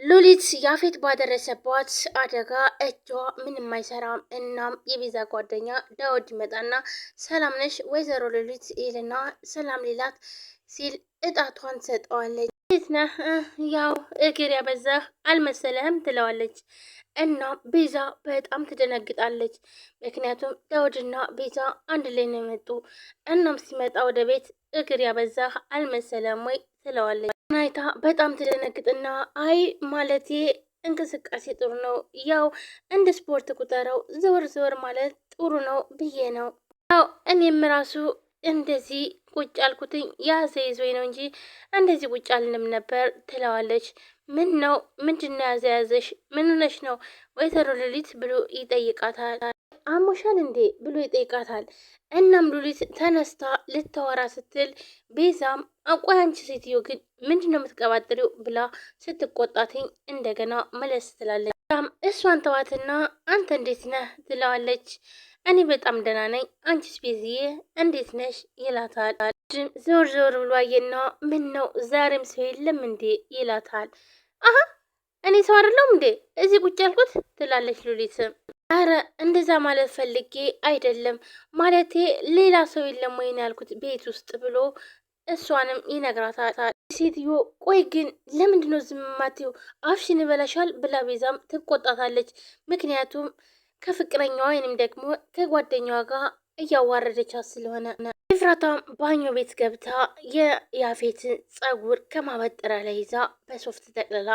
ሉሊት ያፌት ባደረሰባት አደጋ እጇ ምንም አይሰራም። እናም የቤዛ ጓደኛ ዳውድ ይመጣና ሰላም ነሽ ወይዘሮ ሉሊት ይልና ሰላም ሊላት ሲል እጣቷን ሰጠዋለች። እንዴት ነህ? ያው እግር ያበዛህ አልመሰለህም ትለዋለች። እናም ቤዛ በጣም ትደነግጣለች። ምክንያቱም ዳውድና ቤዛ አንድ ላይ ነው የመጡ። እናም ሲመጣ ወደ ቤት እግር ያበዛህ አልመሰለም ወይ ትለዋለች። ናይታ በጣም ትደነግጥና አይ ማለቴ እንቅስቃሴ ጥሩ ነው፣ ያው እንደ ስፖርት ቁጠረው፣ ዘወር ዘወር ማለት ጥሩ ነው ብዬ ነው። ያው እኔም ራሱ እንደዚህ ቁጭ አልኩትኝ ያዘ ይዞኝ ነው እንጂ እንደዚህ ቁጭ አልንም ነበር ትለዋለች። ምን ነው ምንድነው ያዘ ያዘሽ? ምን ሆነሽ ነው ወይዘሮ ሉሊት ብሎ ይጠይቃታል። አሞሻል እንዴ ብሎ ይጠይቃታል። እናም ሉሊት ተነስታ ልታወራ ስትል ቤዛም አቋይ አንቺ ሴትዮ ግን ምንድን ነው የምትቀባጥሪው ብላ ስትቆጣትኝ እንደገና መለስ ትላለች። እሷን ተዋትና አንተ እንዴት ነህ ትለዋለች። እኔ በጣም ደህና ነኝ፣ አንቺስ ቤዝዬ እንዴት ነሽ ይላታል። ዞር ዞር ብሎ አየና ምን ነው ዛሬም ሰው የለም እንዴ ይላታል። አሀ እኔ ሰው አይደለሁም እንዴ እዚህ ቁጭ ያልኩት ትላለች ሉሊትም። አረ እንደዛ ማለት ፈልጌ አይደለም፣ ማለቴ ሌላ ሰው የለም ወይ ነው ያልኩት ቤት ውስጥ ብሎ እሷንም ይነግራታል። ሴትዮ ቆይ ግን ለምንድነው ዝም የማትይው? አፍሽን ይበላሻል ብላ ቤዛም ትቆጣታለች። ምክንያቱም ከፍቅረኛዋ ወይንም ደግሞ ከጓደኛዋ ጋር እያዋረደቻት ስለሆነ። ኤፍራታም ባኞ ቤት ገብታ የያፌትን ጸጉር ከማበጠሪያ ላይ ይዛ በሶፍት ጠቅልላ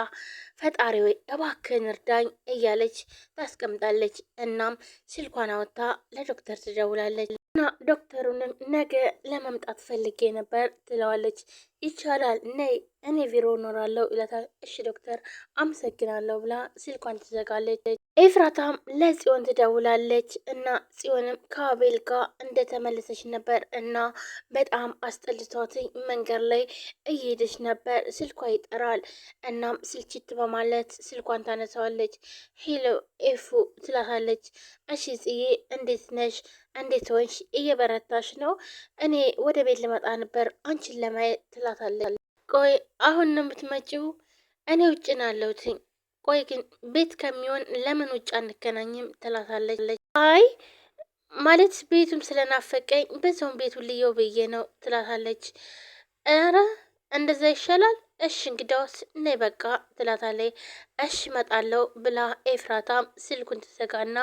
ፈጣሪ ወይ እባክህን እርዳኝ እያለች ታስቀምጣለች። እናም ስልኳን አወጥታ ለዶክተር ትደውላለች እና ዶክተሩንም ነገ ለመምጣት ፈልጌ ነበር ትለዋለች። ይቻላል ነይ እኔ ቢሮ እኖራለሁ ይላታል። እሺ ዶክተር አመሰግናለሁ ብላ ስልኳን ትዘጋለች። ኤፍራታም ለጽዮን ትደውላለች እና ጽዮንም ከአቤል ጋር እንደተመለሰች ነበር እና በጣም አስጠልቷት መንገድ ላይ እየሄደች ነበር። ስልኳ ይጠራል። እናም ስልችት በማለት ስልኳን ታነሳዋለች። ሄሎ ኤፉ ትላታለች። እሺ ጽዬ እንዴት ነሽ? እንዴት ሆንሽ? እየበረታሽ ነው? እኔ ወደ ቤት ልመጣ ነበር አንቺን ለማየት ትላታለች። ቆይ አሁን ነው የምትመጪው? እኔ ውጭ ነው ያለሁትኝ። ቆይ ግን ቤት ከሚሆን ለምን ውጭ አንገናኝም? ትላታለች። አይ ማለት ቤቱም ስለናፈቀኝ በዛውም ቤቱን ልየው ብዬ ነው ትላታለች። ኧረ እንደዛ ይሻላል። እሺ እንግዳውስ ነይ በቃ ትላታለች። እሺ እመጣለሁ ብላ ኤፍራታም ስልኩን ትዘጋና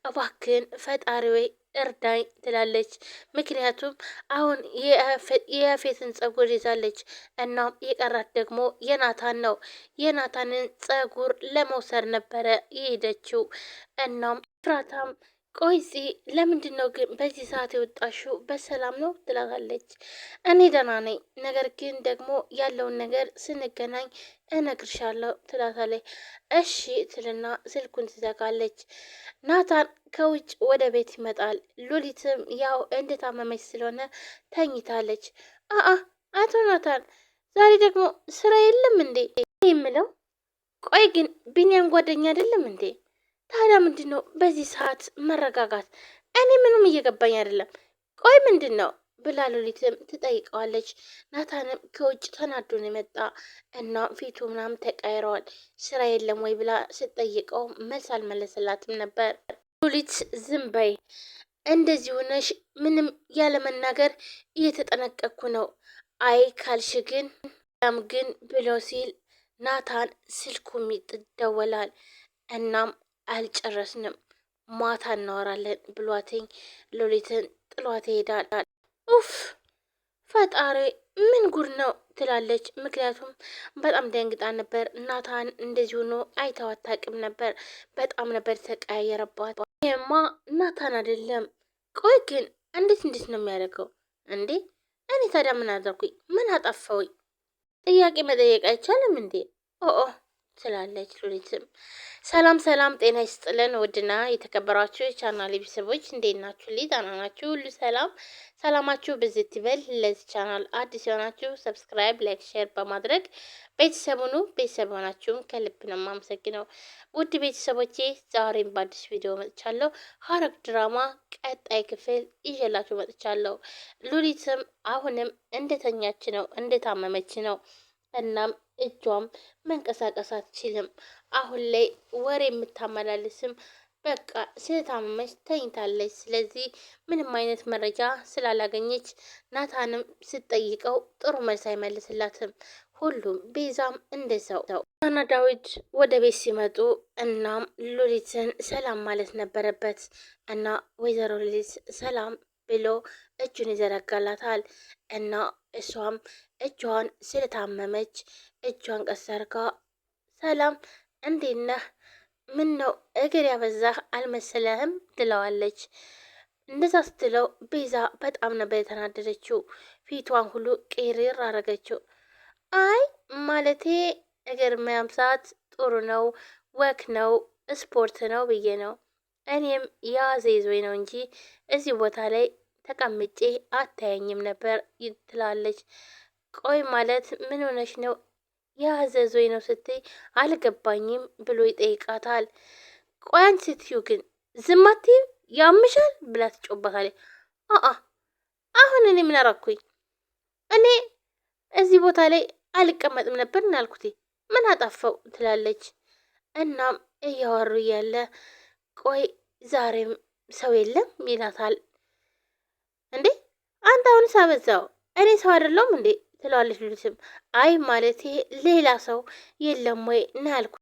እባክን ፈጣሪ ወይ እርዳኝ ትላለች። ምክንያቱም አሁን የያፌትን ጸጉር ይዛለች። እናም የቀራት ደግሞ የናታን ነው። የናታንን ጸጉር ለመውሰድ ነበረ የሄደችው። እናም ኤፍራታም ቆይ ለምንድን ነው ግን በዚህ ሰዓት የወጣሽው? በሰላም ነው ትላታለች። እኔ ደህና ነኝ፣ ነገር ግን ደግሞ ያለውን ነገር ስንገናኝ እነግርሻለሁ ትላታለች። እሺ ትልና ስልኩን ትዘጋለች። ናታን ከውጭ ወደ ቤት ይመጣል። ሉሊትም ያው እንደታመመች ስለሆነ ተኝታለች። አቶ ናታን ዛሬ ደግሞ ስራ የለም እንዴ? የምለው ቆይ ግን ቢኒያም ጓደኛ አይደለም እንዴ? ታዲያ ምንድን ነው በዚህ ሰዓት መረጋጋት? እኔ ምንም እየገባኝ አይደለም። ቆይ ምንድን ነው ብላ ሉሊትም ትጠይቀዋለች። ናታንም ከውጭ ተናዶ ነው የመጣ እና ፊቱ ምናምን ተቀይረዋል። ስራ የለም ወይ ብላ ስትጠይቀው መልስ አልመለሰላትም ነበር። ሉሊት ዝም በይ፣ እንደዚህ ሆነሽ ምንም ያለመናገር እየተጠነቀቅኩ ነው። አይ ካልሽ ግን ግን ብሎ ሲል ናታን ስልኩም ይደወላል። እናም አልጨረስንም ማታ እናወራለን ብሏትኝ ሉሊትን ጥሏት ይሄዳል። ኡፍ ፈጣሪ ምን ጉድ ነው ትላለች። ምክንያቱም በጣም ደንግጣ ነበር። ናታን እንደዚህ ሆኖ አይተው አታውቅም ነበር። በጣም ነበር ተቀያየረባት። ይሄማ ናታን አይደለም። ቆይ ግን እንዴት ነው የሚያደርገው እንዴ? እኔ ታዲያ ምን አደረኩኝ? ምን አጠፋውኝ? ጥያቄ መጠየቅ አይቻልም እንዴ? ኦኦ ትላለች ሉሊትም። ሰላም ሰላም፣ ጤና ይስጥልን ውድና የተከበራችሁ የቻናል ቤተሰቦች እንዴት ናችሁ? ደህና ናችሁ? ሁሉ ሰላም ሰላማችሁ ብዝት ይበል። ለዚህ ቻናል አዲስ የሆናችሁ ሰብስክራይብ፣ ላይክ፣ ሼር በማድረግ ቤተሰቡኑ ቤተሰብ ሆናችሁም ከልብ ነው የማመሰግነው። ውድ ቤተሰቦቼ ዛሬም በአዲስ ቪዲዮ መጥቻለሁ። ሐረግ ድራማ ቀጣይ ክፍል ይዤላችሁ መጥቻለሁ። ሉሊትም አሁንም እንደተኛች ነው፣ እንደታመመች ነው። እናም እጇም መንቀሳቀስ አትችልም። አሁን ላይ ወሬ የምታመላልስም በቃ ስለታመመች ተኝታለች። ስለዚህ ምንም አይነት መረጃ ስላላገኘች ናታንም ስትጠይቀው ጥሩ መልስ አይመልስላትም። ሁሉም ቤዛም እንደዛው ናና ዳዊት ወደ ቤት ሲመጡ እናም ሉሊትን ሰላም ማለት ነበረበት እና ወይዘሮ ሉሊት ሰላም ብሎ እጁን ይዘረጋላታል እና እሷም እጇን ስለታመመች እጇን ቀስ አድርጋ ሰላም እንዴት ነህ? ምን ነው እግር ያበዛህ አልመሰለህም? ትለዋለች። እንደዛ ስትለው ቤዛ በጣም ነበር የተናደደችው። ፊቷን ሁሉ ቅሪር አረገችው። አይ ማለቴ እግር ማብዛት ጥሩ ነው፣ ወክ ነው፣ ስፖርት ነው ብዬ ነው። እኔም ያዘ ይዞኝ ነው እንጂ እዚህ ቦታ ላይ ተቀምጬ አታየኝም ነበር ትላለች። ቆይ ማለት ምን ሆነሽ ነው? ያዘዞኝ ነው ስትይ አልገባኝም ብሎ ይጠይቃታል። ቆይ አንቺ ስትዩ ግን ዝም አትይም ያምሻል ብላ ትጮባታለች። አሁን እኔ ምን አረኩኝ? እኔ እዚህ ቦታ ላይ አልቀመጥም ነበር እናልኩት ምን አጠፋው? ትላለች። እናም እያወሩ እያለ ቆይ ዛሬም ሰው የለም ይላታል። እንዴ አንተ አሁንስ አበዛው፣ እኔ ሰው አይደለሁም እንዴ? ትለዋለች ሉሊትም አይ ማለቴ ሌላ ሰው የለም ወይ ና ያልኩት